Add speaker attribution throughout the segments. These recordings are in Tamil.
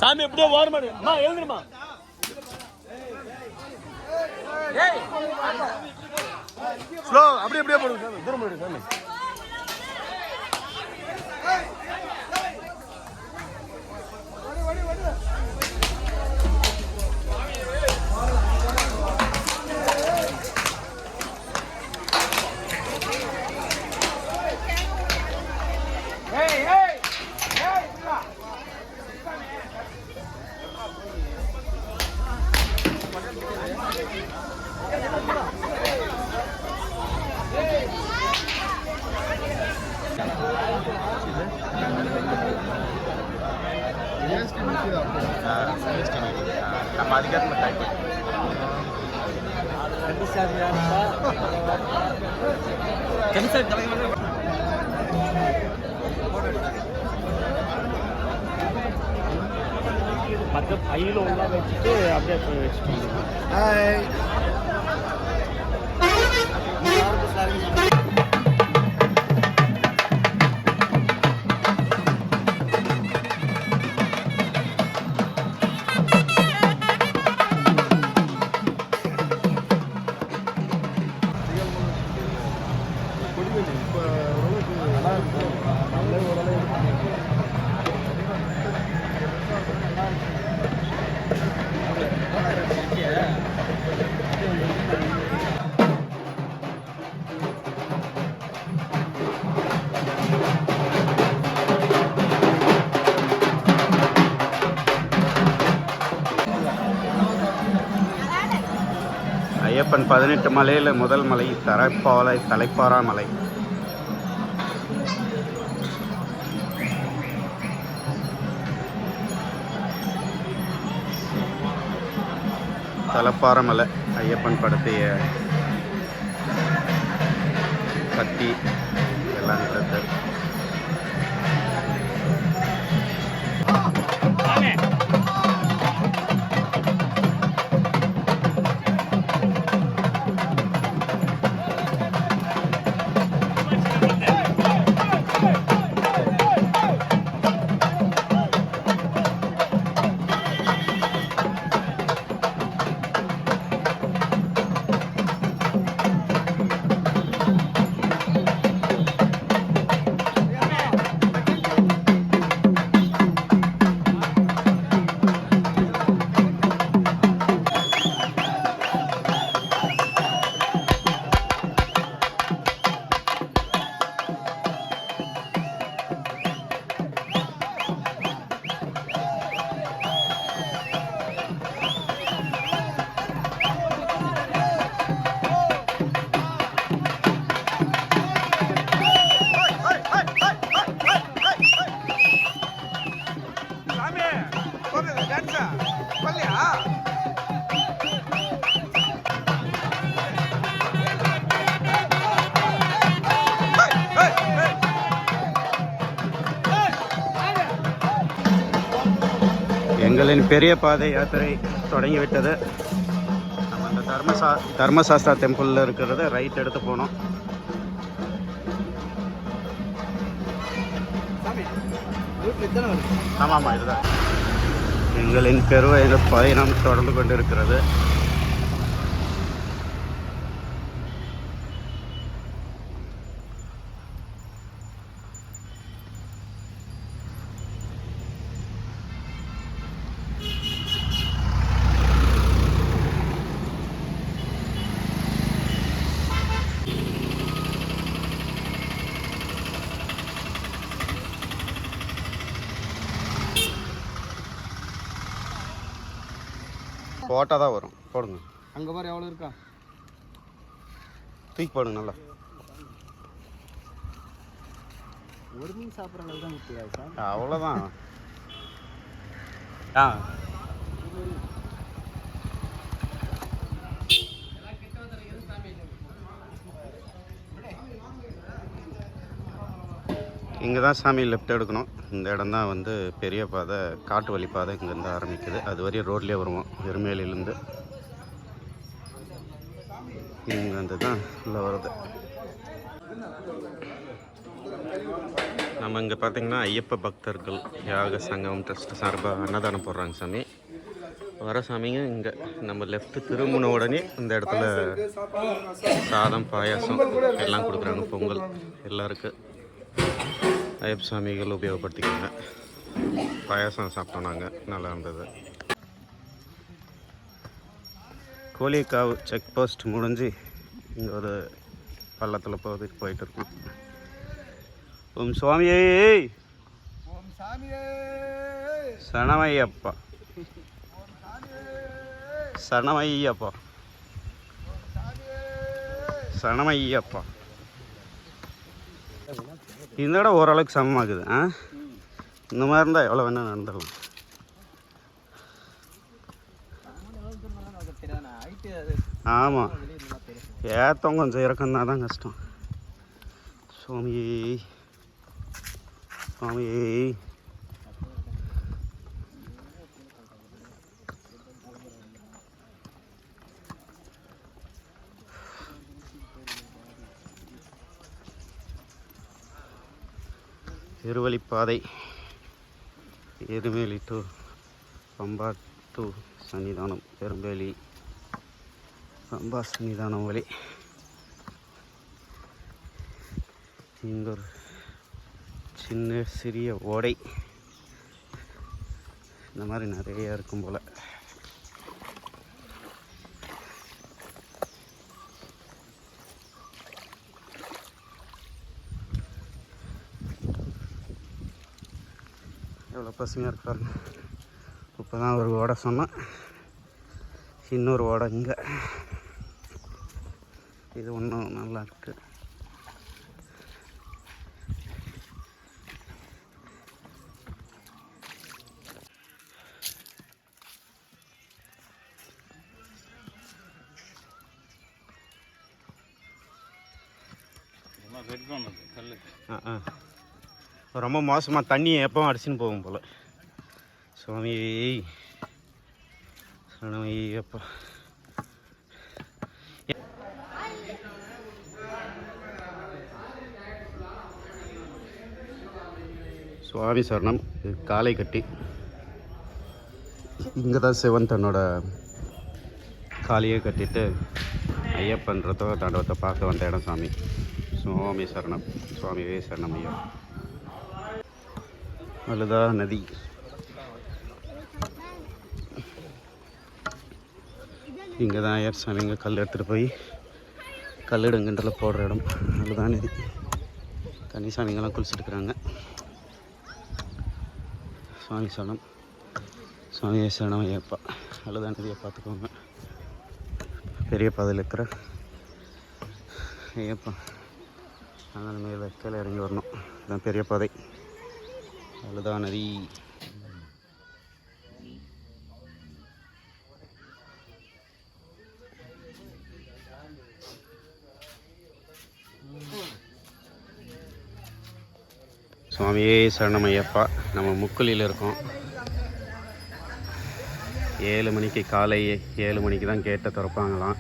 Speaker 1: சாமி எப்படியோ ஓரமாடு அம்மா எழுந்துருமா ஸ்லோ அப்படியே போடுங்க சாமி தூரம் போடுங்க சாமி நம்ம அதிகாரத்தில் டைப் மற்ற பையில ஒன்றா வச்சுட்டு அப்படியே வச்சுட்டு ஐயப்பன் 18 மலையில் முதல் மலை தலைப்பாரா மலை. தலைப்பாரா மலை ஐயப்பன் படுத்திய கத்தி எல்லாம் இருக்கிறது. எங்களின் பெரிய பாதை யாத்திரை தொடங்கிவிட்டது. நம்ம அந்த தர்மசாஸ்தா டெம்பிளில் இருக்கிறத ரைட் எடுத்து போனோம். ஆமாம், இதுதான் எங்களின் பயணம் தொடர்ந்து கொண்டிருக்கிறது. போட்டால் தான் வரும். போடுங்க. அங்கே மாதிரி எவ்வளோ இருக்கா? தூக்கி போடுங்க. நல்லா ஒரு மீன் சாப்பிட்றவங்க தான் முக்கியம் சார். அவ்வளோதான். இங்கே தான் சாமி லெஃப்ட் எடுக்கணும். இந்த இடம் தான் வந்து பெரிய பாதை, காட்டு வழி பாதை இங்கேருந்து ஆரம்பிக்குது. அது வரையும் ரோட்லேயே வருவோம் எருமேலியிலேருந்து. இங்கேருந்து தான் உள்ளே வருது. நம்ம இங்கே பார்த்திங்கன்னா ஐயப்ப பக்தர்கள் யாக சங்கம் ட்ரஸ்ட் சார்பாக அன்னதானம் போடுறாங்க சாமி. வர சாமிங்க இங்கே நம்ம லெஃப்ட் திரும்பின உடனே இந்த இடத்துல சாதம் பாயாசம் எல்லாம் கொடுக்குறாங்க. பொங்கல் எல்லாம் இருக்குது. ஐயப்ப சாமிகள் உபயோகப்படுத்திக்கோங்க. பாயாசம் சாப்பிட்டோம் நாங்கள், நல்லா இருந்தது. கோழிக்காவு செக் போஸ்ட் முடிஞ்சு இங்கே ஒரு பள்ளத்தில் போயிட்டு இருக்கோம். ஓம் சுவாமியே,
Speaker 2: ஓம் சாமியே,
Speaker 1: சரணமையப்பா, சரணமையப்பா, சரணமையப்பா. இந்த இடம் ஓரளவுக்கு சமமாகுது. இந்த மாதிரி இருந்தால் எவ்வளோ வேணால் நடந்துடலாம். ஆமாம், ஏற்றம் கொஞ்சம் இறக்கம்னா தான் கஷ்டம். சுவாமியே, சுவாமியே. திருவழிப்பாதை எருமேலி டு பம்பா டு சன்னிதானம், பெரும்பேலி பம்பா சன்னிதானம் வழி. இங்கே ஒரு சின்ன சிறிய ஓடை இந்த மாதிரி நிறைய இருக்கும் போல். எவ்வளோ பசுமையாக இருக்கு பாருங்க. இப்போ தான் ஒரு ஓடை சொன்னேன், இன்னொரு ஓடை இங்கே. இது ஒன்றும் நல்லா இருக்குது. ரொம்ப மோசமாக தண்ணி எப்போ அடிச்சுன்னு போகும் போல். சுவாமி சரணமையப்பா. சுவாமி சரணம். இது காலை கட்டி. இங்கே தான் சிவன் தன்னோட காலையை கட்டிட்டு ஐயப்பன்றதோ தாண்டவத்தை பார்க்க வந்த இடம் சாமி. சுவாமி சரணம். சுவாமியே சரணம் ஐயா. அழுதா நதி. இங்கே தான் ஐயர் சாமிங்க கல் எடுத்துகிட்டு போய் கல்லிடங்கன்றில் போடுற இடம். அழுதா நதி. கன்னிசாமிங்கெல்லாம் குளிச்சுட்டுருக்குறாங்க. சுவாமி சரணம். சுவாமியே சரணம் ஐயப்பா. அழுதா நதியை பார்த்துக்கோங்க. பெரிய பாதையில் இருக்கிற ஐயப்பா. அதனால் மேலே கீழே இறங்கி வரணும். இதுதான் பெரிய பாதை. அழுதா நதி. சுவாமியே சரணம் ஐயப்பா. நம்ம முக்குலியில் இருக்கோம். 7 மணிக்கு, காலை 7 மணிக்கு தான் கேட்டை திறப்பாங்களாம்.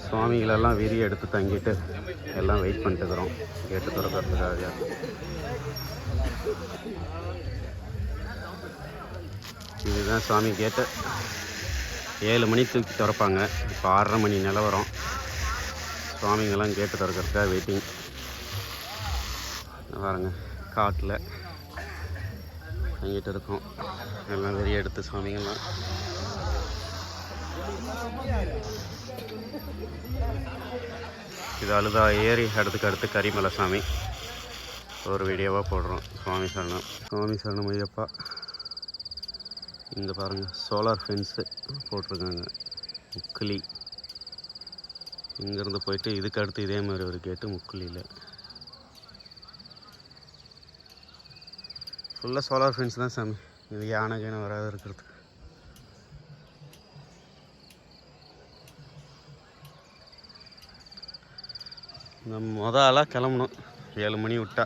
Speaker 1: சுவாமிகளெல்லாம் விரி எடுத்து தங்கிட்டு எல்லாம் வெயிட் பண்ணிட்டு இருக்கிறோம் கேட்டு திறக்கிறதுக்காக. இதுதான் சுவாமி கேட்டு. 7 மணிக்கு தூக்கி திறப்பாங்க. இப்போ 6:30 மணி நிலவரம். சுவாமிங்கெல்லாம் கேட்டு திறக்கிறதுக்காக வெயிட்டிங். பாருங்க, காட்டில் தங்கிட்டு இருக்கோம். எல்லாம் வெறி எடுத்து சுவாமிங்கெல்லாம். இது அழுதா ஏரி அடுத்து கரிமலை சாமி. ஒரு வீடியோவாக போடுறோம். சுவாமி சரணம். சுவாமி சரணம் ஐயப்பா. இங்கே பாருங்கள், சோலார் ஃபென்ஸு போட்டிருக்காங்க. முக்குலி. இங்கேருந்து போயிட்டு இதுக்கு அடுத்து இதே மாதிரி ஒரு கேட்டு முக்குலியில். ஃபுல்லாக சோலார் ஃபென்ஸ் தான் சாமி. இது யானை கீனை வராது இருக்கிறதுக்கு. நம்ம ஆளாக கிளம்பணும் 7 மணி விட்டா.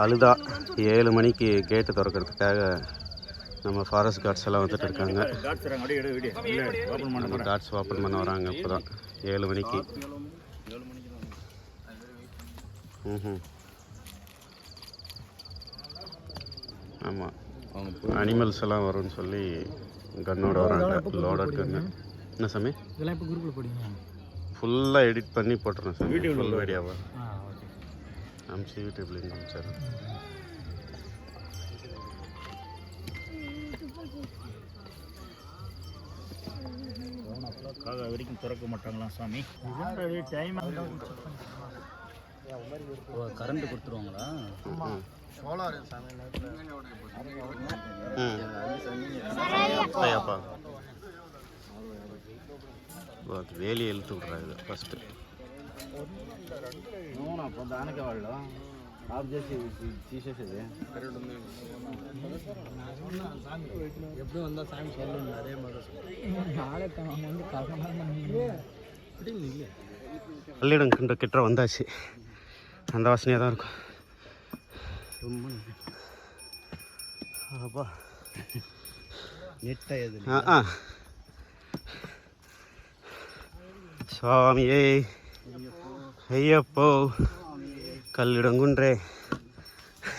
Speaker 1: அழுதா 7 மணிக்கு கேட்டு திறக்கிறதுக்காக நம்ம ஃபாரஸ்ட் கார்ட்ஸ் எல்லாம் வந்துட்டு இருக்காங்க. நம்ம கார்ட்ஸ் ஓப்பன் பண்ண வராங்க இப்போ தான் 7 மணிக்கு. ஆமாம், அனிமல்ஸ் எல்லாம் வரும்னு சொல்லி கன்னோட வராங்க, லோடட் கன்னு. என்ன சாமி
Speaker 2: இதெல்லாம் இப்போ குரூப்பில் போடுங்க.
Speaker 1: ஃபுல்லாக எடிட் பண்ணி போட்டுறேன் சாமி, ஃபுல் வீடியோவா அமிச்சு யூடியூப் லிங்க் அமிச்சிடுறேன்.
Speaker 3: வரைக்கும் திறக்க மாட்டாங்களாம் சாமி. டைம் கரண்ட் கொடுத்துருவாங்களா?
Speaker 2: சோலார்
Speaker 1: ஐயாப்பா వేలి వెళ్తుంటారు ఫస్ట్
Speaker 3: అప్పుడు దానికే వాళ్ళు ఆఫ్ చేసి తీసేసేది.
Speaker 2: எப்படி வந்தா சாமி சொல்லணும் அதே மாதிரி
Speaker 1: பள்ளியிடம் கிட்ட வந்தாச்சு. அந்த வாசனையாக தான் இருக்கும். அப்பா
Speaker 3: நெட்டாயது.
Speaker 1: சுவாமியே ஐயப்போ கல்லிடங்குன்றே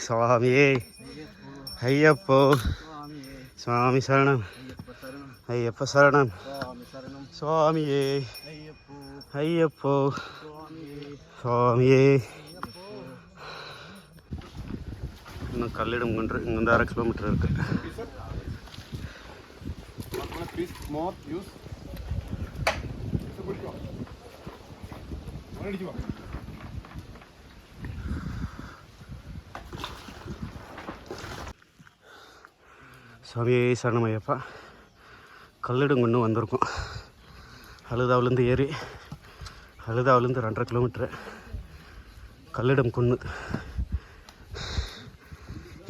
Speaker 1: சுவாமியே ஐயப்போ சுவாமி சரணம் ஐயப்ப சரணம் சுவாமியே ஐயப்போ சுவாமியே. இன்னும் கல்லிடங்குன்று இங்கேருந்து 1/2 கிலோமீட்டர் இருக்கு. சுவாமியே சரணமையப்பா. கல்லிடங்குன்னு வந்திருக்கோம். அழுதாவிலேருந்து ஏறி அழுதாவிலேருந்து 2.5 கிலோமீட்ரு கல்லிடம் குன்னு.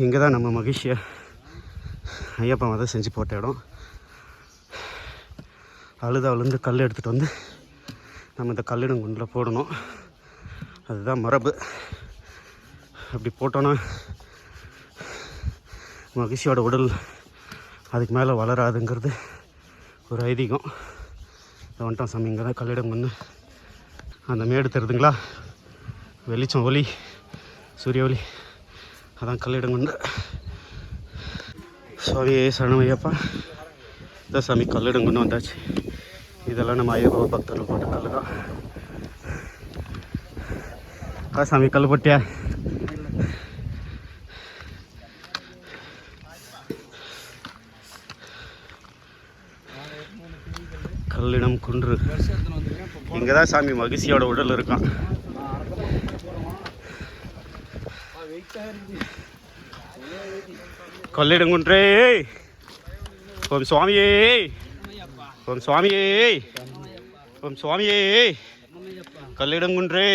Speaker 1: இங்கே தான் நம்ம மகிழ்ச்சியை ஐயப்பா மதம் செஞ்சு போட்ட இடம். அழுதாவிலேருந்து கல் எடுத்துகிட்டு வந்து நம்ம இந்த கல்லிடம் குண்டில் போடணும். அதுதான் மரபு. அப்படி போட்டோன்னா மகிழ்ச்சியோட உடல் அதுக்கு மேலே வளராதுங்கிறது ஒரு ஐதீகம். வந்துட்டோம் சாமி. இங்கே தான் கல்லிடம் குன்னு. அந்த மேடு தெரியுதுங்களா, வெளிச்சம் ஒளி, சூரிய ஒளி, அதான் கல்லிடம் குன்னு. சுவாமியே சரணமையப்பா. இதான் சாமி கல்லிடம் குன்னு வந்தாச்சு. இதெல்லாம் நம்ம ஐயப்பா பக்தர்கள் போட்ட கல் தான். சாமி கல் போட்டியா? கல்லிடம் குன்று. இங்கே தான் சாமி மகிழ்ச்சியோட உடல் இருக்கான். கல்லிடம் குன்றே ஓம் சுவாமியே ஓம் சுவாமியே ஓம் சுவாமியே. கல்லிடம் குன்றே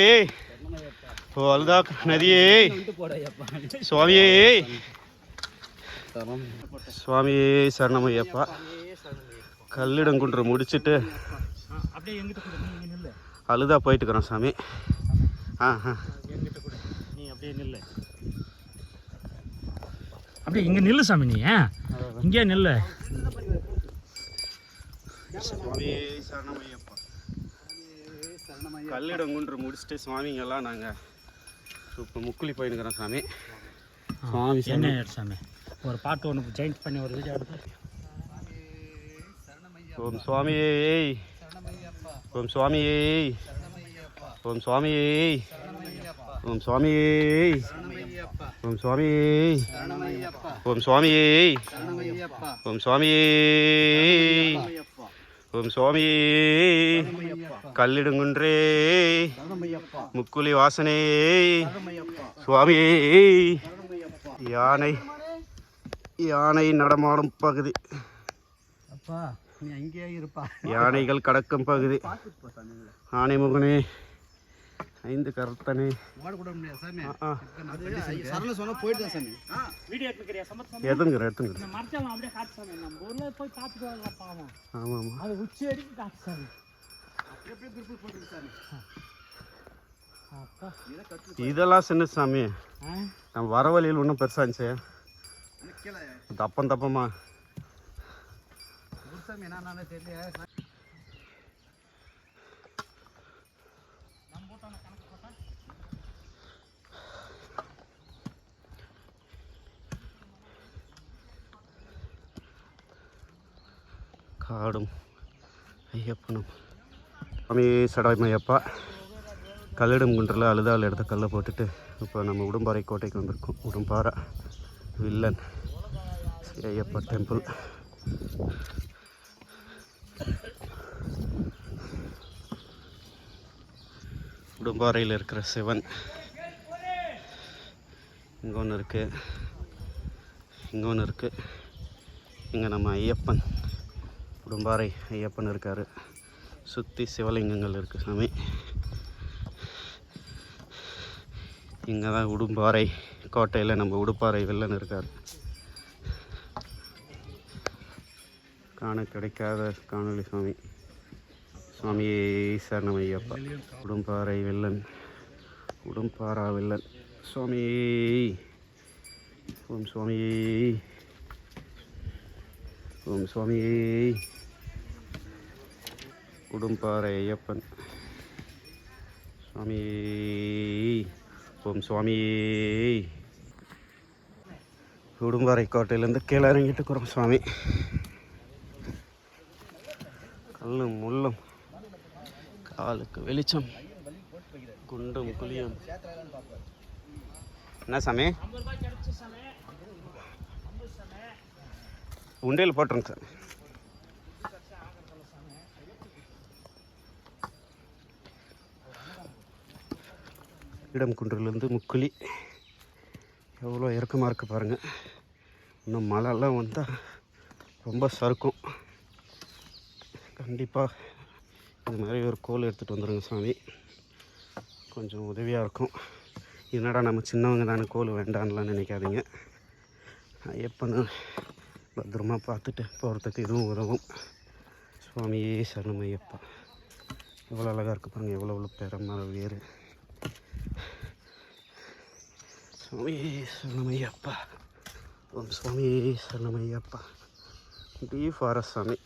Speaker 1: ஓ அழுதா நதியே சுவாமியே சுவாமியே சரணமையப்பா. கல்லிடங்குன்று முடிச்சுட்டு அழுதா போயிட்டுக்கிறோம் சாமி.
Speaker 3: நீ அப்படியே நில்லு, அப்படியே இங்கே நில்லு சாமி. நீ இங்கே நில்லு.
Speaker 1: சுவாமியே சரணமையப்பா. கல்லிடங்குன்று முடிச்சுட்டு சுவாமிங்கெல்லாம் நாங்கள் இப்போ முக்குழி போயின்னுக்கிறோம் சாமி. சுவாமி
Speaker 3: என்ன சாமி ஒரு பாட்டு ஒன்று ஜாயின் பண்ணி ஒரு வீடியோ எடுத்து.
Speaker 1: ஓம் சுவாமியே ஓம் சுவாமியே ஓம் சுவாமியே ஓம் சுவாமியே ஓம் சுவாமியே ஓம் சுவாமியே ஓம் சுவாமியே ஓம் சுவாமியே. கல்லிடுங்குன்றே முக்குழி வாசனே சுவாமியே. யானை யானை நடமாடும் பகுதி, யானைகள் கடக்கும் பகுதி. ஆனைமுகனே 5 கரெக்டானே.
Speaker 3: ஓட கூட முடியாது சாமி.
Speaker 1: அது
Speaker 3: சரல சொன்னா போயிட்டு தான் சாமி.
Speaker 2: வீடியோ எடுத்துக்கிறியா சமத் சாமி?
Speaker 1: எடுத்துங்க.
Speaker 2: இந்த மரத்தெல்லாம் அப்படியே காட்டு சாமி. நம்ம ஊர்ல போய் பார்த்துட்டு வரலாம் பாவம்.
Speaker 1: ஆமாம்.
Speaker 2: அது உச்சி அடிக்கு காட்டு சாமி.
Speaker 3: அப்படியே குரூப் போட்டுருக்கு சாமி.
Speaker 2: அப்பா
Speaker 1: இதெல்லாம் சின்ன சாமி. நம்ம வர வழியில் ஒன்றும் பெருசாச்சு. தப்பமா
Speaker 3: சாமி என்ன தெரியல.
Speaker 1: காடும் ஐயப்பனும். சுவாமி சடாய்மையப்பா கல்லிடம் குன்றில் அழுதால் எடுத்த கல்லை போட்டுட்டு இப்போ நம்ம உடும்பாறை கோட்டைக்கு வந்திருக்கோம். Udumparai villain Sri Ayyappa temple. உடும்பாறையில் இருக்கிற சிவன் இங்கே ஒன்று இருக்குது, இங்கே ஒன்று இருக்குது. இங்கே நம்ம ஐயப்பன் உடும்பாறை ஐயப்பன் இருக்கார். சுற்றி சிவலிங்கங்கள் இருக்குது சாமி. இங்கே தான் உடும்பாறை கோட்டையில் நம்ம உடுப்பாறை வில்லன் இருக்கார். காண கிடைக்காத காணொளி சாமி. சுவாமியே சரணம் ஐயப்பா. உடும்பாறை வில்லன், உடும்பாரா வில்லன் சுவாமியே. ஓம் சுவாமியே, ஓம் சுவாமியே. உடும்பாறை ஐயப்பன் சுவாமியே, ஓம் சுவாமியே. உடும்பாறை கோட்டையிலேருந்து கீழே இறங்கிட்டு இருக்கிறோம் சுவாமி. கல்லும் முள்ளும் காலுக்கு வெளிச்சம், குண்டும் குழியும். என்ன சாமி? உண்டையில் போட்டுருங்க சார். இடம் குன்றிலிருந்து முக்குழி எவ்வளோ இறக்கமாக இருக்குது பாருங்கள். இன்னும் மழைலாம் வந்தால் ரொம்ப சறுக்கும். கண்டிப்பாக இந்த மாதிரி ஒரு கோல் எடுத்துகிட்டு வந்துடுங்க சாமி, கொஞ்சம் உதவியாக இருக்கும். என்னடா நம்ம சின்னவங்க தானே கோல் வேண்டான்லாம் நினைக்காதீங்க. ஐயப்பனை பத்திரமா பார்த்துட்டு போகிறதுக்கு இதுவும் உதவும். சுவாமியே சரணம் ஐயப்பா. எவ்வளோ அழகாக இருக்குது பாருங்கள், எவ்வளோ பெருமர வேறு. சுவாமியே சரணம் ஐயப்பா. ஓம் சுவாமியே சரணம் ஐயப்பா. டீப் ஃபாரஸ்ட் சாமி.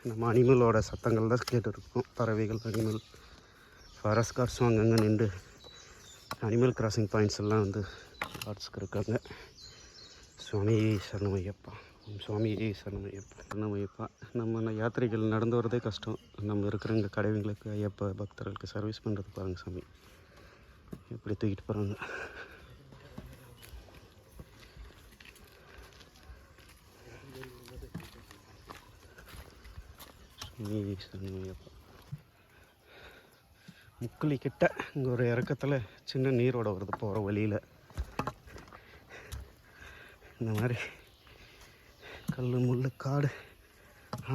Speaker 1: நம்ம அனிமலோட சத்தங்கள் தான் கேட்டுருக்கோம். பறவைகள், அனிமல், ஃபாரஸ்ட் கார்ட்ஸும் அங்கங்கே நின்று அனிமல் கிராசிங் பாயிண்ட்ஸ் எல்லாம் வந்து கார்ட்ஸுக்கு இருக்காங்க. சுவாமியே சரணம் ஐயப்பா. ஓம் சுவாமியே சரணம் ஐயப்பா. சரணம் ஐயப்பா. நம்ம யாத்திரைகள் நடந்து வரதே கஷ்டம். நம்ம இருக்கிற இங்கே கடைவங்களுக்கு ஐயப்பா பக்தர்களுக்கு சர்வீஸ் பண்ணுறது பாருங்கள் சாமி, எப்படி தூக்கிட்டு போகிறாங்க. முக்குழி கிட்ட இங்கே ஒரு இறக்கத்தில் சின்ன நீரோட வருது போகிற வழியில். இந்த மாதிரி கல், முள், காடு,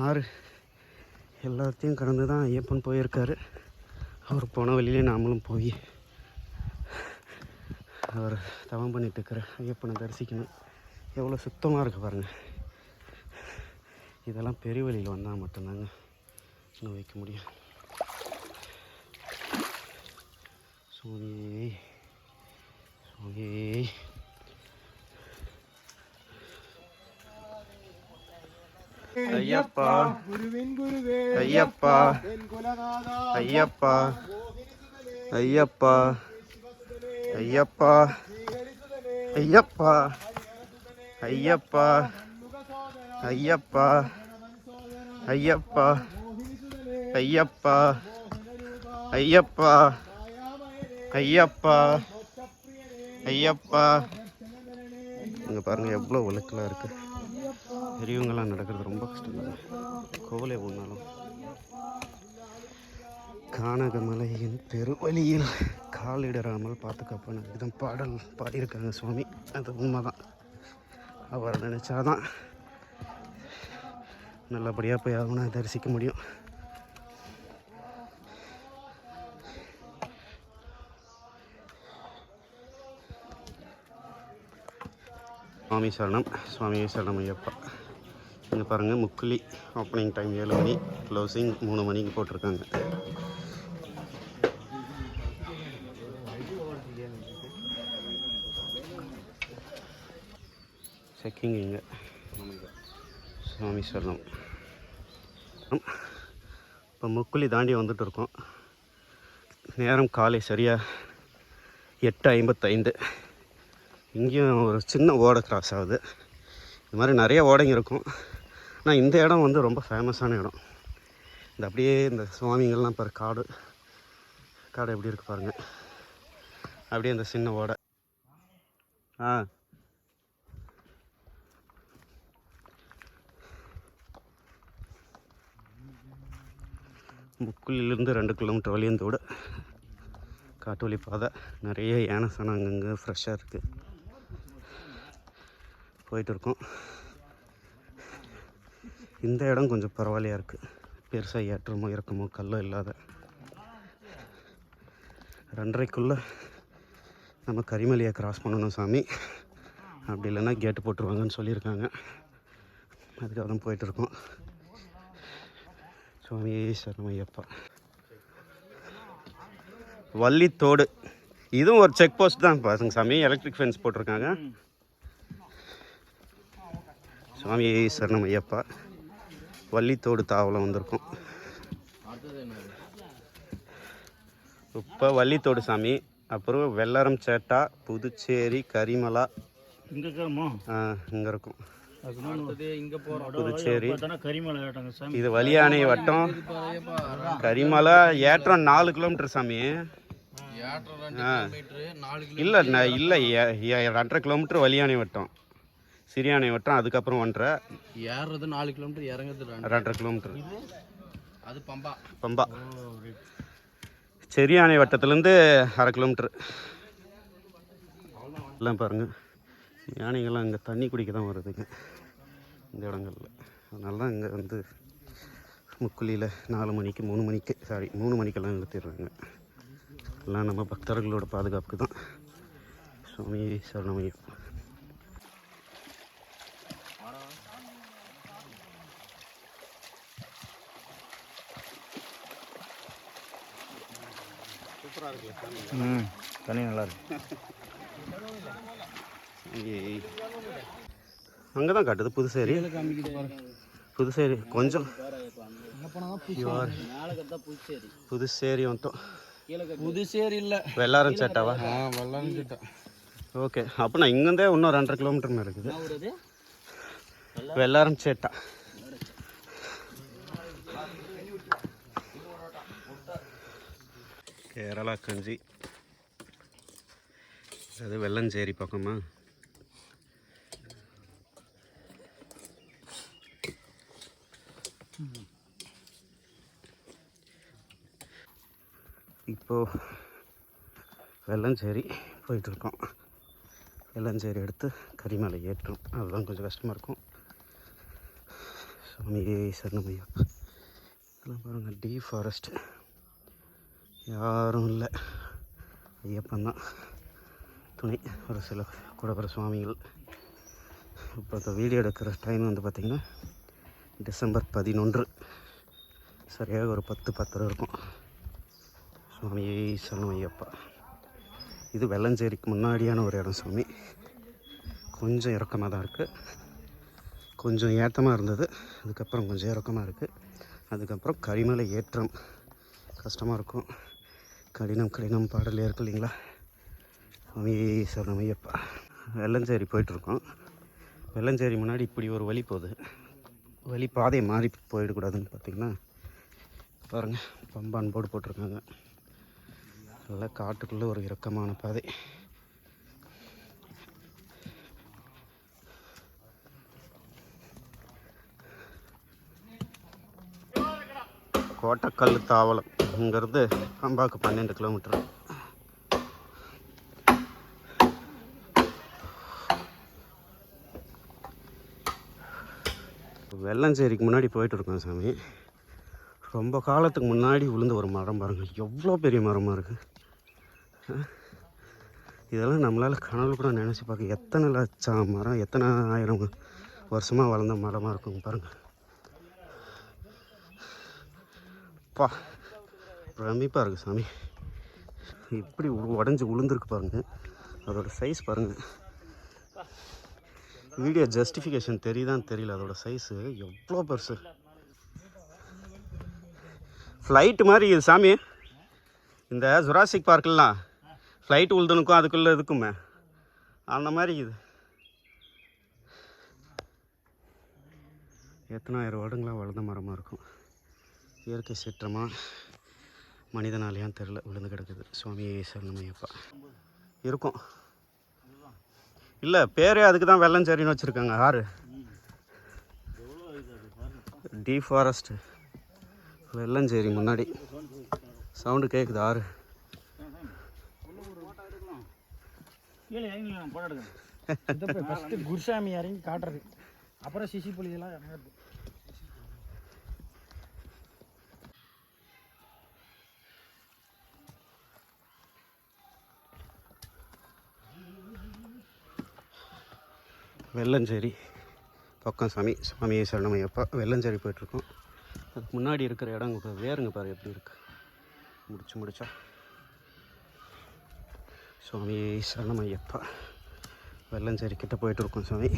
Speaker 1: ஆறு எல்லாத்தையும் கடந்து தான் ஐயப்பன் போயிருக்காரு. அவர் போன வழியிலே நாமளும் போய் அவர் தவம் பண்ணிட்டு இருக்கிற ஐயப்பனை தரிசிக்கணும். எவ்வளோ சுத்தமாக இருக்குது பாருங்கள். இதெல்லாம் பெரிய வழியில் வந்தால் மட்டும்தாங்க இன்னும் வைக்க முடியும். சுவாமியே சுவாமியே. ஐயப்பா ஐயப்பா ஐயப்பா ஐயப்பா ஐயப்பா ஐயப்பா ஐயப்பா ஐயப்பா ஐயப்பா ஐயப்பா ஐயப்பா ஐயப்பா ஐயப்பா. இங்கே பாருங்கள் எவ்வளோ ஒழுக்கலாக இருக்குது. பெரியவங்களாம் நடக்கிறது ரொம்ப கஷ்டம் தான். கோவிலே போனாலும் கானகமலையின் பெருவழியில் காலிடராமல் பார்த்துக்கப்பன விதம் பாடல் பாடியிருக்காங்க சுவாமி. அது உண்மைதான். அவரை நினச்சாதான் நல்லபடியாக போய் அவனை தரிசிக்க முடியும். சுவாமி சரணம் ஐயப்பா. இங்கே பாருங்கள், முக்குலி ஓப்பனிங் டைம் 7 மணி, க்ளோசிங் 3 மணிக்கு போட்டிருக்காங்க. செக்கிங் இங்கே சுவாமி சரணம். இப்போ முக்குலி தாண்டி வந்துட்டு இருக்கோம். நேரம் காலை சரியாக 8:55. இங்கேயும் ஒரு சின்ன ஓடை கிராஸ் ஆகுது. இது மாதிரி நிறைய ஓடைங்க இருக்கும். ஆனால் இந்த இடம் வந்து ரொம்ப ஃபேமஸான இடம். இந்த அப்படியே இந்த சுவாமிகள்லாம் பாரு, காடு எப்படி இருக்குது பாருங்கள். அப்படியே இந்த சின்ன ஓடை. முக்குலிலேருந்து 2 கிலோமீட்டர் வழியந்தோடு காட்டு வழி பாதை. நிறைய யானை சனம் அங்கங்கே ஃப்ரெஷ்ஷாக இருக்குது. போயிட்டுருக்கோம். இந்த இடம் கொஞ்சம் பரவாயில்லையாக இருக்குது. பெருசாக ஏற்றமோ இறக்கமோ கல்லோ இல்லாத. 2:30க்குள்ளே நம்ம கரிமலையை கிராஸ் பண்ணணும் சாமி. அப்படி இல்லைன்னா கேட்டு போட்டுருவாங்கன்னு சொல்லியிருக்காங்க. அதுக்காக தான் போயிட்டுருக்கோம். சுவாமி சரணம் ஐயப்பா. வள்ளித்தோடு இதுவும் ஒரு செக் போஸ்ட் தான் பாருங்க சாமி. எலக்ட்ரிக் ஃபென்ஸ் போட்டிருக்காங்க. சுவாமி சரணம் ஐயப்பா. வள்ளித்தோடு தாவலம் வந்திருக்கும். இப்போ வள்ளித்தோடு சாமி. அப்புறம் வெள்ளரம் சேட்டா, புதுச்சேரி, கரிமலா
Speaker 2: இங்கே
Speaker 1: இருக்கும்.
Speaker 2: புதுச்சேரி.
Speaker 1: இது வலியானை வட்டம். கரிமலை ஏற்றம் 4 கிலோமீட்டர் சாமி. இல்லை 2.5 கிலோமீட்டர் வலியானை வட்டம், சிறியானை வட்டம், அதுக்கப்புறம் 1.5.
Speaker 3: ஏறுறது 4 கிலோமீட்டர், இறங்குறது
Speaker 1: 2.5 கிலோமீட்டர்.
Speaker 3: அது பம்பா.
Speaker 1: பம்பா. செரியானை வட்டத்துலேருந்து 1/2 கிலோமீட்டர். எல்லாம் பாருங்கள், யானைகள்லாம் இங்கே தண்ணி குடிக்க தான் வருதுங்க இந்த இடங்களில். அதனால தான் இங்கே வந்து முக்குலியில் 4 மணிக்கு 3 மணிக்கெல்லாம் நிறுத்திடுறாங்க. எல்லாம் நம்ம பக்தர்களோட பாதுகாப்புக்கு தான். சுவாமி சரணமையம். சூப்பராக இருக்குல்ல
Speaker 2: தண்ணி நல்லா இருக்கு.
Speaker 1: அங்கே தான் காட்டுது புதுச்சேரி. புதுச்சேரி கொஞ்சம் புதுச்சேரி வந்துட்டோம்.
Speaker 3: புதுச்சேரி இல்லை,
Speaker 1: வெள்ளாரம் சேட்டாவா?
Speaker 3: வெள்ளாரம் சேட்டா.
Speaker 1: ஓகே, அப்போ நான் இங்கேருந்தே இன்னும் 2.5 கிலோமீட்டர் இருக்குது. வெள்ளாரம் சேட்டா. கேரளா கஞ்சி. அது வெள்ளஞ்சேரி பக்கமா? இப்போது வெள்ளஞ்சேரி போயிட்டுருக்கோம். வெள்ளஞ்சேரி எடுத்து கரிமலை ஏற்றும். அதுதான் கொஞ்சம் கஷ்டமாக இருக்கும். சுவாமியே சரணமையா. இதெல்லாம் பாருங்கள், டீ ஃபாரஸ்ட்டு. யாரும் இல்லை, ஐயப்பன் தான் துணை. ஒரு சில குடபுர சுவாமிகள். இப்போ இந்த வீடியோ எடுக்கிற டைம் வந்து பார்த்திங்கன்னா டிசம்பர் 11. சரியாக ஒரு 10-10 இருக்கும். சுவாமியே சரணம் ஐயப்பா. இது வெள்ளஞ்சேரிக்கு முன்னாடியான ஒரு இடம் சாமி. கொஞ்சம் இறக்கமாக தான் இருக்குது. கொஞ்சம் ஏற்றமாக இருந்தது, அதுக்கப்புறம் கொஞ்சம் இறக்கமாக இருக்குது. அதுக்கப்புறம் கரிமலை ஏற்றம் கஷ்டமாக இருக்கும். கடினம் பாடலே இருக்கு இல்லைங்களா? சுவாமியே சரணம் ஐயப்பா. வெள்ளஞ்சேரி போயிட்டுருக்கோம். வெள்ளஞ்சேரி முன்னாடி இப்படி ஒரு வழி போகுது. வழி பாதையை மாறி போயிடக்கூடாதுன்னு பார்த்திங்கன்னா பாருங்கள், பம்பான் போர்டு போட்டிருக்காங்க. நல்லா காட்டுக்குள்ளே ஒரு இறக்கமான பாதை. கோட்டக்கல் தாவலம் இங்கேருந்து பம்பாக்கு 12 கிலோமீட்டர். வெள்ளஞ்சேரிக்கு முன்னாடி போயிட்டு இருக்கோம் சாமி. ரொம்ப காலத்துக்கு முன்னாடி விழுந்த ஒரு மரம் பாருங்கள், எவ்வளோ பெரிய மரமாக இருக்குது. இதெல்லாம் நம்மளால் கனவுல கூட நினச்சி பார்க்க எத்தனை லட்சம் மரம், எத்தனை ஆயிரம் வருஷமாக வளர்ந்த மரமாக இருக்கும் பாருங்கள். பா பிரமிப்பாக இருக்குது சாமி. இப்படி உடஞ்சி உளுந்துருக்கு பாருங்கள். அதோட சைஸ் பாருங்கள். வீடியோ ஜஸ்டிஃபிகேஷன் தெரியுதான்னு தெரியல. அதோட சைஸு எவ்வளோ பெருசு. ஃப்ளைட்டு மாதிரி இது சாமி. இந்த ஜுராசிக் பார்க்கலாம் ஃப்ளைட் உழுதுனுக்கும் அதுக்குள்ளே இருக்குமே அந்த மாதிரி இது. எத்தனாயிரம் வருடங்களாக வளர்ந்த மரமாக இருக்கும். இயற்கை சீற்றமாக மனிதனாலேயான்னு தெரில விழுந்து கிடக்குது. சுவாமி சரணமையப்பா இருக்கும். இல்லை பேரே அதுக்கு தான் வெள்ளஞ்சேரின்னு வச்சுருக்காங்க. ஆறு டீஃபாரஸ்ட் வெள்ளஞ்சேரி முன்னாடி சவுண்டு கேட்குது. ஆறு
Speaker 2: குருசாமி இறங்கி காட்டுறது, அப்புறம் சிசி புலியெல்லாம் இறங்குறது.
Speaker 1: வெள்ளஞ்சேரி பக்கம் சாமி. சுவாமி சரணமையப்பா. வெள்ளஞ்சேரி போயிட்டுருக்கோம். அதுக்கு முன்னாடி இருக்கிற இடம் இப்போ வேறுங்க பாரு எப்படி இருக்குது. முடிச்சா சுவாமி சரணமையப்பா. வெள்ளஞ்சேரி கிட்ட போயிட்டுருக்கோம் சாமி.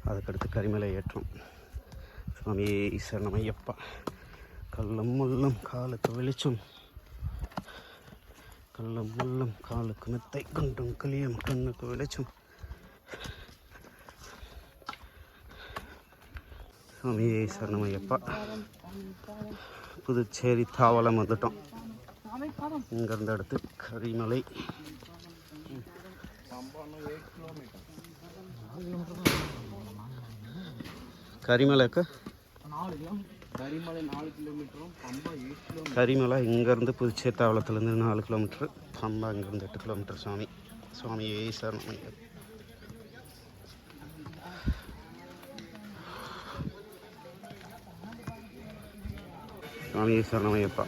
Speaker 1: அதுக்கடுத்து கரிமலை ஏற்றம். சுவாமி சரணமையப்பா. கல்லும் முள்ளும் காலுக்கு வெளிச்சம், கல்லும் முள்ளும் காலுக்கு மெத்தை, குண்டும் கிளியும் கண்ணுக்கு வெளிச்சம். சுவாமி சரணமையப்பா. புதுச்சேரி தாவலம் வந்துட்டோம். இங்கேருந்து அடுத்து கரிமலை. கரிமலைக்கு கரிமலை இங்கேருந்து புதுச்சேரி தாவளத்துலேருந்து 4 கிலோமீட்ரு, பம்பா இங்கேருந்து 8 கிலோமீட்டர். சாமி சுவாமி சரணமையப்பா. சுவாமி சரணமையப்பா.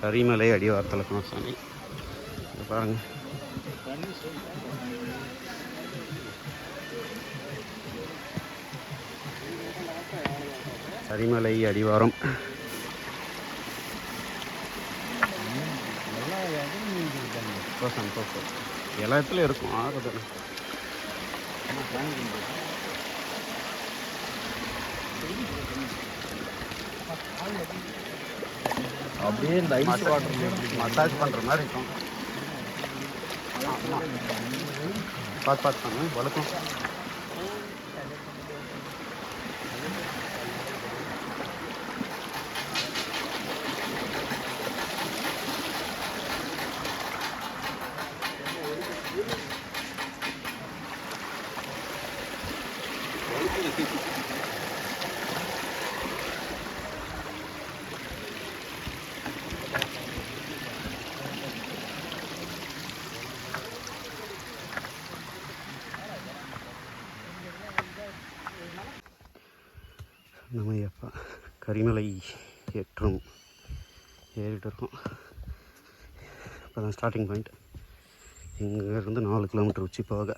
Speaker 1: கரிமலை அடிவாரத்தில் இருக்கணும் சாமி. இங்கே பாருங்கள். கரிமலை அடிவாரம். எல்லா இடத்துலையும் இருக்கும். ஆறுதல்
Speaker 3: அப்படியே இந்த ஐஸ் வாட்டர்
Speaker 1: மசாஜ் பண்ணுற மாதிரி இருக்கும். பார்த்து வளர்க்கும். நம்மையப்பா. கரிமலை ஏற்றம் ஏறிட்டு இருக்கோம். இப்போ தான் ஸ்டார்டிங் பாயிண்ட். இங்கேருந்து 4 கிலோமீட்டர் உச்சி போக.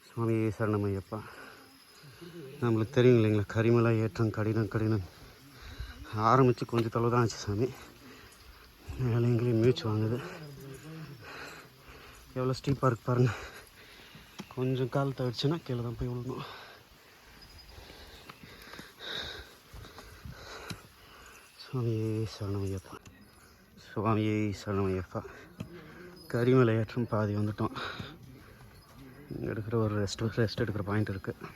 Speaker 1: சுவாமி சரணமையப்பா. நம்மளுக்கு தெரியும் இல்லைங்களா, கரிமலை ஏற்றம் கடினம் ஆரம்பித்து கொஞ்சம் தொலை தான் ஆச்சு சாமி. மேலே எங்கேயும் மூச்சு வாங்குது. எவ்வளோ ஸ்டீப்பாக இருக்கு பாருங்கள். கொஞ்சம் கால் தவிடுச்சுன்னா கீழே தான் போய் விழணும். சுவாமியே சரணமையப்பா. சுவாமியே சரணமையப்பா. கரிமலை ஏற்றம் பாதி வந்துட்டோம். இங்கே எடுக்கிற ஒரு ரெஸ்ட் எடுக்கிற பாயிண்ட் இருக்குது.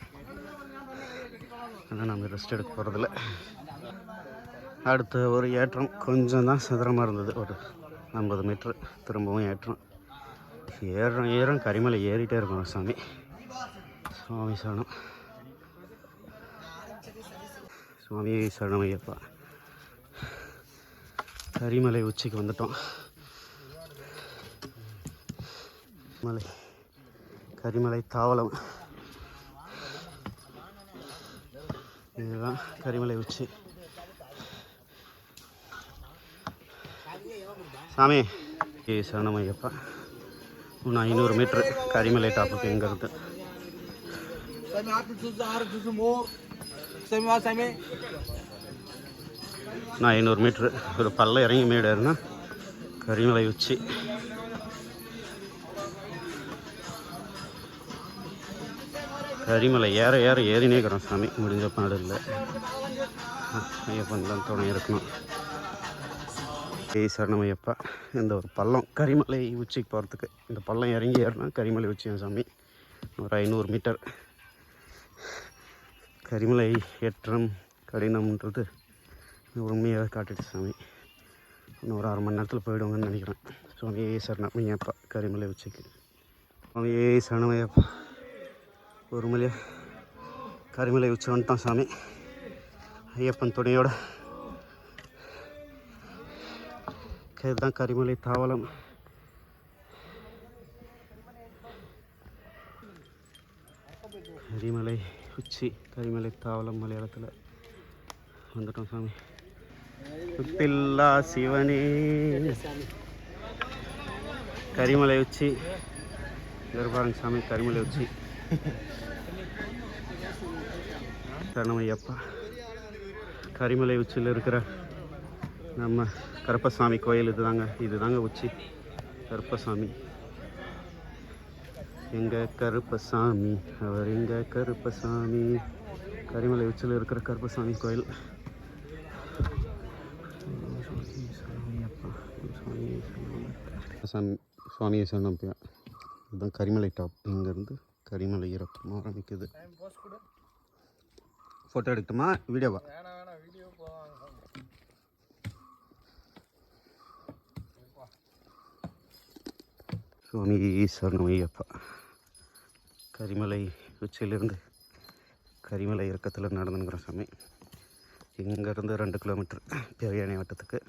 Speaker 1: ஆனால் நம்ம ரெஸ்ட் எடுக்க போகிறதில்ல. அடுத்த ஒரு ஏற்றம் கொஞ்சம் தான் சிதறமாக இருந்தது. ஒரு 50 மீட்ரு திரும்பவும் ஏற்றம். ஏறும் கரிமலை ஏறிட்டே இருக்கணும் சாமி. சுவாமி சரணம். சுவாமி சரணமையப்பா. கரிமலை உச்சிக்கு வந்துட்டோம். கரிமலை தாவலம். இதுதான் கரிமலை உச்சி. சாமி சரணமையப்பா. இன்னும் 500 மீட்ரு கரிமலை டாப்புக்கு இங்கேருந்து. நான் 500 மீட்ரு ஒரு பல்ல இறங்கி மேடேறுனா கரிமலை உச்சி. கரிமலை ஏற ஏற ஏறினே இருக்கிறோம் சாமி. முடிஞ்ச பாடு இல்லை. ஐயப்பன் தான் துணை இருக்கணும். சரணமையப்பா. இந்த ஒரு பள்ளம் கரிமலை உச்சிக்கு போகிறதுக்கு இந்த பள்ளம் இறங்கி ஏறினா கரிமலை உச்சியும் சாமி. ஒரு 500 மீட்டர். கரிமலை ஏற்றம் கடினம்ன்றது உண்மையாக காட்டுச்சு சாமி. இன்னும் ஒரு 1/2 மணி நேரத்தில் போயிடுவாங்கன்னு நினைக்கிறேன். சுவாமியே சரணமையப்பா. கரிமலை உச்சிக்கு சுவாமியே சரணமையப்பா. ஒரு மலையாக கரிமலை உச்சி வந்துட்டான் சாமி. ஐயப்பன் துணையோட. இதுதான் கரிமலை தாவலம். கரிமலை உச்சி கரிமலை தாவலம் மலையாளத்தில் வந்துட்டோம் சாமி. புத்தில்லா சிவனே கரிமலை உச்சி. பாருங்க சாமி கரிமலை உச்சி. சரணமையப்பா. கரிமலை உச்சியில் இருக்கிற நம்ம கருப்பசாமி கோயில் இதுதாங்க உச்சி. கருப்பசாமி எங்க கருப்பசாமி, அவர் எங்க கருப்பசாமி. கரிமலை உச்சியில் இருக்கிற கருப்பசாமி கோயில். சுவாமியை சரணமையா. இதுதான் கரிமலை டாப். இங்கேருந்து கரிமலை இறக்கம் ஆரம்பிக்குது. ஃபோட்டோ எடுக்கட்டுமா வீடியோவா? சுவாமி சரணமையப்பா. கரிமலை உச்சியிலிருந்து கரிமலை இறக்கத்தில் நடந்துங்கிறோம் சாமி. இங்கேருந்து 2 கிலோமீட்டர் பெரியானை வட்டத்துக்கு.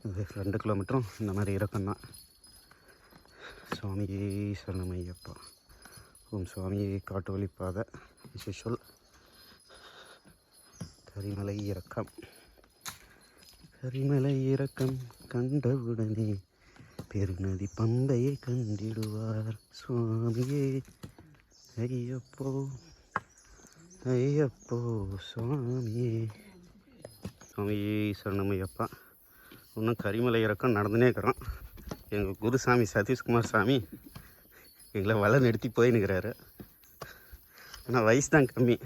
Speaker 1: இது 2 கிலோமீட்டரும் இந்த மாதிரி இறக்கம்தான். சுவாமியே சரணமையப்பா. ஓம் சுவாமியே காட்டு வழிப்பாத சொல். கரிமலை இறக்கம். கரிமலை இறக்கம் கண்டவுடனே பெருநதி பம்பையை கண்டிடுவார் சுவாமியே. ஐயப்போ ஐயப்போ சுவாமியே. சுவாமியே சரணமையப்பா. இன்னும் கரிமலை இறக்கம் நடந்துனே இருக்கிறோம். எங்கள் குருசாமி சதீஷ்குமார் சாமி எங்களை வலை நிறுத்தி போயின்னுக்கிறாரு. ஆனால் வயசு தான் கம்மி.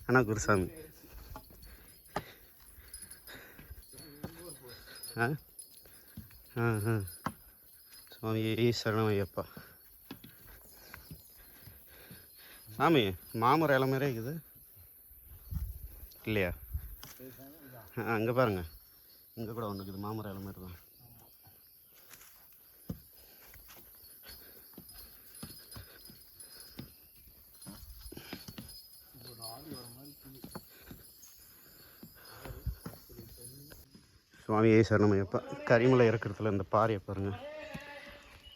Speaker 1: ஆனால் குருசாமி சுவாமியே சரணமையப்பா. சாமி மாமரம் இலை மாதிரியே இருக்குது இல்லையா? அங்கே பாருங்க, இங்கே கூட ஒன்று இருக்குது மாமரம் இலை மாதிரி தான். சுவாமியே சரணமையப்பா. கரிமலை இறக்கிறதுல இந்த பாறையை பாருங்கள்.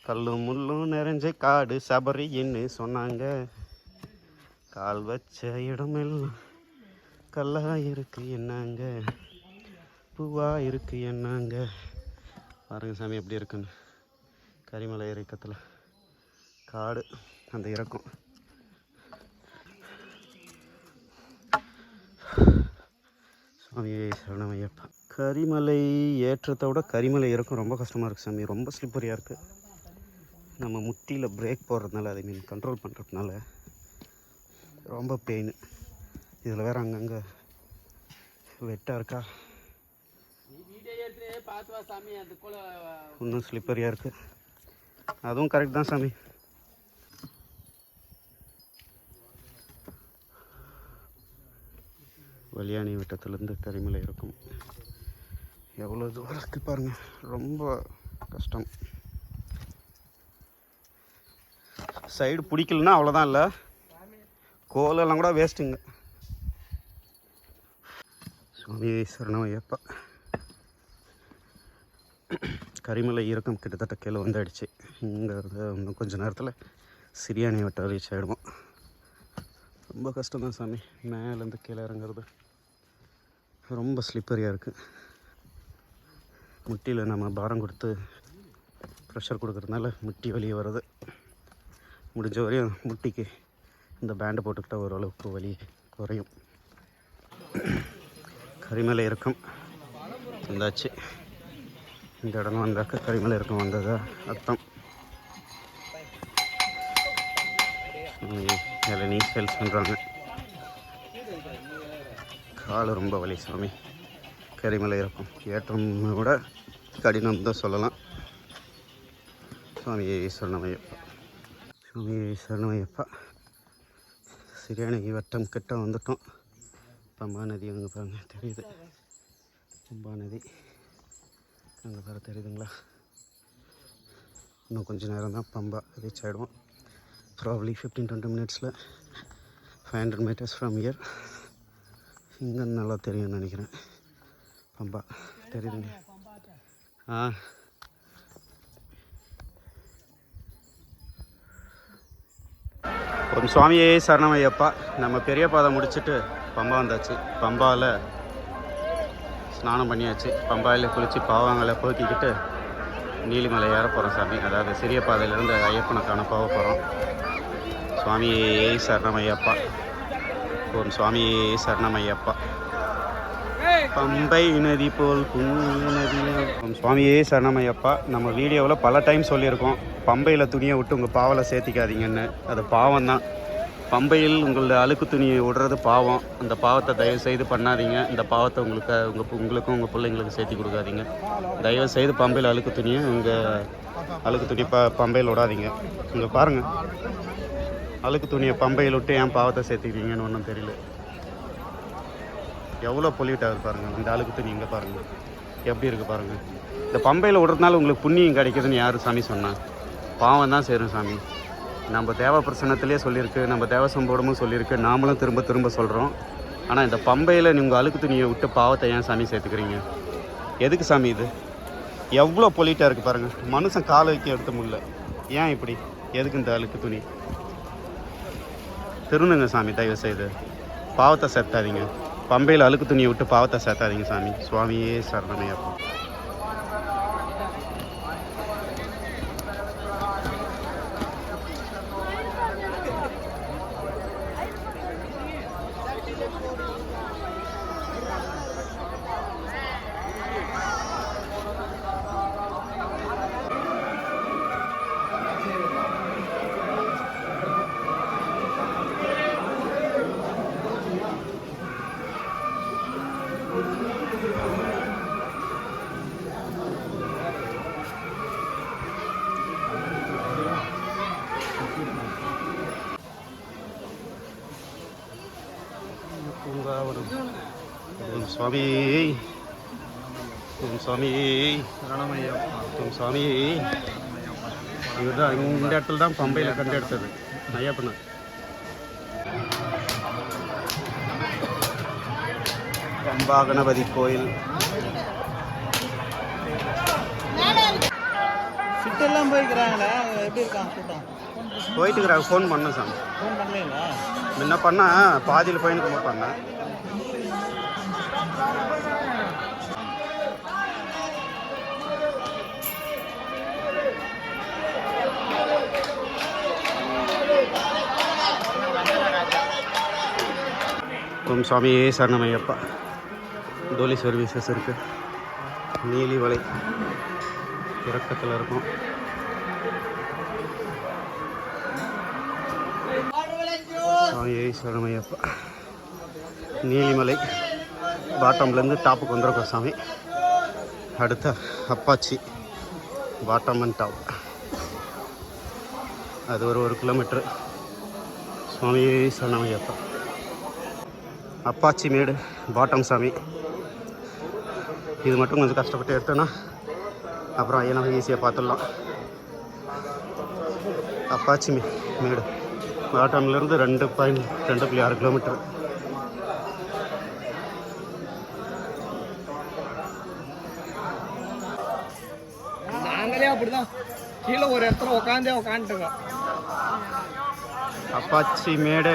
Speaker 1: கல்லும் முள்ளும் நிறைஞ்ச காடு சபரின்னு சொன்னாங்க. கால் வச்ச இடமெல்லாம் கல்லாக இருக்கு என்னங்க, பூவாக இருக்கு என்னங்க. பாருங்கள் சாமி எப்படி இருக்குன்னு. கரிமலை இறக்கத்தில் காடு அந்த இறக்கம். சுவாமியே சரணமையப்பா. கரிமலை ஏற்றத்தை விட கரிமலை இறக்கம் ரொம்ப கஷ்டமாக இருக்குது சாமி. ரொம்ப ஸ்லிப்பரியாக இருக்குது. நம்ம முட்டியில் பிரேக் போடுறதுனால, அதை மீன் கண்ட்ரோல் பண்ணுறதுனால ரொம்ப பெயின். இதில் வேறு அங்கங்கே வெட்டாக இருக்கா, இன்னும் ஸ்லிப்பரியாக இருக்குது. அதுவும் கரெக்ட் தான் சாமி. வலியானி வட்டத்துலேருந்து கரிமலை இருக்கும். எவ்வளோ தூரம் இருக்குது பாருங்கள். ரொம்ப கஷ்டம். சைடு பிடிக்கலன்னா அவ்வளோதான். இல்லை கோலெல்லாம் கூட வேஸ்ட்டுங்க. சுவாமி சரணமையப்பா. கரிமலை இறக்கம் கிட்டத்தட்ட கீழே வந்துடுச்சு. இங்கே இன்னும் கொஞ்சம் நேரத்தில் சிறியானி வட்டம் ரீச் ஆகிடுவோம். ரொம்ப கஷ்டம்தான் சாமி. மேலேருந்து கீழே இறங்குறது ரொம்ப ஸ்லிப்பரியாக இருக்குது. முட்டியில் நம்ம பாரம் கொடுத்து ப்ரெஷர் கொடுக்குறதுனால முட்டி வெளியே வருது. முடிஞ்ச வரையும் முட்டிக்கு இந்த பேண்டை போட்டுக்கிட்டால் ஓரளவுக்கு வலி குறையும். கரிமலை இறக்கம் வந்தாச்சு. இந்த இடம் வந்தாக்க கரிமலை இறக்கம் வந்ததா அர்த்தம். இளநீ சேல்ஸ் பண்ணுறாங்க. கால் ரொம்ப வலி சாமி. கரிமலை இறக்கம் ஏற்றம் கூட கடினம் தான் சொல்லலாம். சுவாமியே சரணமையப்பா, சுவாமியே சரணமையப்பா. சிறியானகி வட்டம் கிட்ட வந்துட்டோம். பம்பா நதி அங்கே பாருங்க தெரியுது. பம்பா நதி அங்கே பாரு தெரியுதுங்களா? இன்னும் கொஞ்சம் நேரம் தான் பம்பா ரீச் ஆகிடுவோம். ப்ராப்ளி 15-20 மினிட்ஸில் 500 மீட்டர்ஸ் ஃப்ரம் இயர். இங்கே நல்லா தெரியும்னு நினைக்கிறேன். பம்பா தெரியுதுங்க. ஒரு சுவாமியே சரணமையப்பா. நம்ம பெரிய பாதை முடிச்சுட்டு பம்பா வந்தாச்சு. பம்பாவில் ஸ்நானம் பண்ணியாச்சு. பம்பாயில் குளித்து பாவங்களை போக்கிக்கிட்டு நீலிமலை ஏற போகிறோம் சாமி. அதாவது சிறிய பாதையிலேருந்து ஐயப்பனை காண போக போகிறோம். சுவாமியே சரணமையப்பா. ஓம் சுவாமியே சரணமையப்பா. பம்பை நதி போல் புண்ணிய நதி. சுவாமியே சரணமையப்பா. நம்ம வீடியோவில் பல டைம் சொல்லியிருக்கோம், பம்பையில் துணியை விட்டு உங்கள் பாவலை சேர்த்திக்காதீங்கன்னு. அது பாவம் தான். பம்பையில் உங்களோட அழுக்கு துணியை விடுறது பாவம். அந்த பாவத்தை தயவு செய்து பண்ணாதீங்க. இந்த பாவத்தை உங்களுக்கும் உங்கள் பிள்ளைங்களுக்கு சேர்த்தி கொடுக்காதீங்க. தயவு செய்து பம்பையில் அழுக்கு துணியை உங்கள் அழுக்கு துணி பம்பையில் விடாதீங்க. இங்கே பாருங்கள், அழுக்கு துணியை பம்பையில் விட்டு ஏன் பாவத்தை சேர்த்துக்கிறீங்கன்னு ஒன்றும் தெரியல. எவ்வளோ பொல்யூட் ஆகுது பாருங்கள். இந்த அழுக்கு துணி இங்கே பாருங்கள் எப்படி இருக்குது பாருங்கள். இந்த பம்பையில் விடுறதுனால உங்களுக்கு புண்ணியம் கிடைக்குதுன்னு யார் சாமி சொன்னான்? பாவம் தான் சேரும் சாமி. நம்ம தேவ பிரசனத்திலே சொல்லியிருக்கு, நம்ம தேவ சம்போடமும் சொல்லியிருக்கு, நாமளும் திரும்ப திரும்ப சொல்கிறோம். ஆனால் இந்த பம்பையில் நீங்கள் அழுக்கு துணியை விட்டு பாவத்தை ஏன் சாமி சேர்த்துக்கிறீங்க? எதுக்கு சாமி இது? எவ்வளோ பொல்யூட்டாக இருக்குது பாருங்கள். மனுஷன் காலை வைக்க எடுத்த முடியல. ஏன் இப்படி? எதுக்கு இந்த அழுக்கு துணி? திருணுங்க சாமி, தயவு செய்து பாவத்தை சேர்த்தாதீங்க. பம்பையில் அழுக்கு துணியை விட்டு பாவத்தை சேர்த்தாதீங்க சாமி. சுவாமியே சரணமையப்பா. ஓம் சுவாமி, ஓம் சுவாமி, ஓம் சுவாமி. இவர் தான் இந்த இடத்துல தான் பம்பையில் கண்டு எடுத்தது ஐயப்பனை. பம்பா கணபதி கோயில்.
Speaker 2: சிட்டெல்லாம் போயிருக்கிறாங்களே, எப்படி இருக்காங்க கூட்டம்?
Speaker 1: போயிட்டு இருக்கிறாங்க. ஃபோன் பண்ணேன் சாமி.
Speaker 2: ஃபோன் பண்ணலைங்களா?
Speaker 1: முன்ன பண்ணால் பாதியில் போயின்னு பண்ணேன். ஓம் சுவாமியே சரணமையப்பா. டோலி சர்வீசஸ் இருக்குது. நீலிமலை இறக்கத்தில் இருக்கும். சுவாமியே சரணமையப்பா. நீலிமலை பாட்டம்லேருந்து டாப்புக்கு வந்துருக்கோம் சாமி. அடுத்த அப்பாச்சி பாட்டம் அண்ட் டாப். அது ஒரு 1 கிலோமீட்ரு. சுவாமியே சரணமையப்பா. அப்பாச்சி மேடு பாட்டம் சாமி. இது மட்டும் கொஞ்சம் கஷ்டப்பட்டு எடுத்தோன்னா அப்புறம் ஐயனை ஈஸியாக பார்த்துடலாம். அப்பாச்சி மேடு பாட்டம்லேருந்து 2.6 கிலோமீட்டர்.
Speaker 2: நாங்களே அப்படிதான் கீழே ஒரு இடத்துல உட்காந்துருக்கோம்.
Speaker 1: அப்பாச்சி மேடு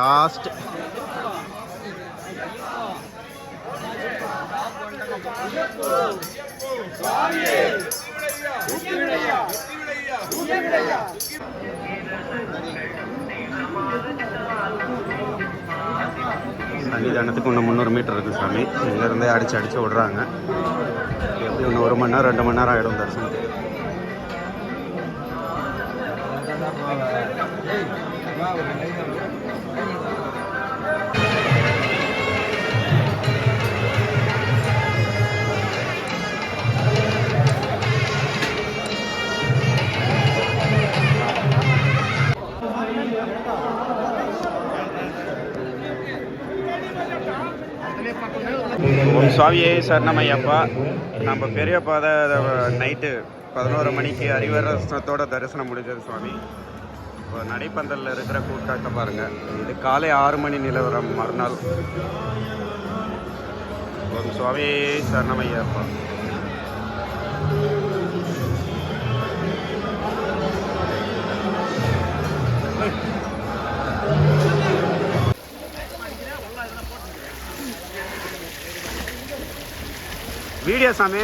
Speaker 1: லாஸ்ட். சன்னிதானத்துக்கு இன்னும் 300 மீட்டர் இருக்குது சாமி. இங்கேருந்தே அடித்து விடுறாங்க. எப்படி இன்னும் 1 மணி நேரம் 2 மணி நேரம் ஆகிடும் தரிசனத்துக்கு. ஓம் சுவாமியே சரணமையப்பா. நம்ம பெரிய பாதை நைட்டு 11 மணிக்கு அரிவரசனத்தோட தரிசனம் முடிஞ்சது சுவாமி. இப்போ நடைப்பந்தலில் இருக்கிற கூட்டத்தை பாருங்கள். இது காலை 6 மணி நிலவரம் மறுநாள். ஓம் சுவாமியே சரணமையப்பா. வீடியோ சாமி.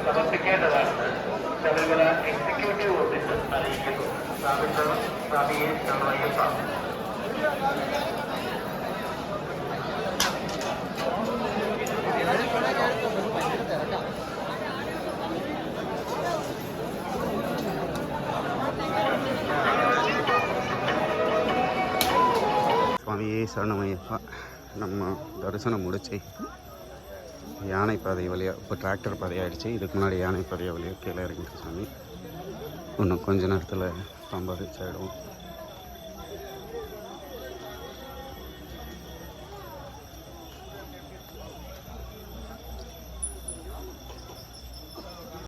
Speaker 4: സമർപ്പിക്കേണ്ടതാണെന്ന് ശബരിമല എക്സിക്യൂട്ടീവ് ഓഫീസർ അറിയിക്കുന്നു. സ്വാഗതം സ്വാമിയെ ശരണമയ്യപ്പ.
Speaker 1: சுவாமியே சரணமையப்பா. நம்ம தரிசனம் முடிச்சு யானை பாதை வழியாக இப்போ டிராக்டர் பாதையாகிடுச்சு. இதுக்கு முன்னாடி யானை பாதை வழியாக கீழே இறங்கிட்டு சாமி. இன்னும் கொஞ்ச நேரத்தில் பம்பா ரீச் ஆகிடும்.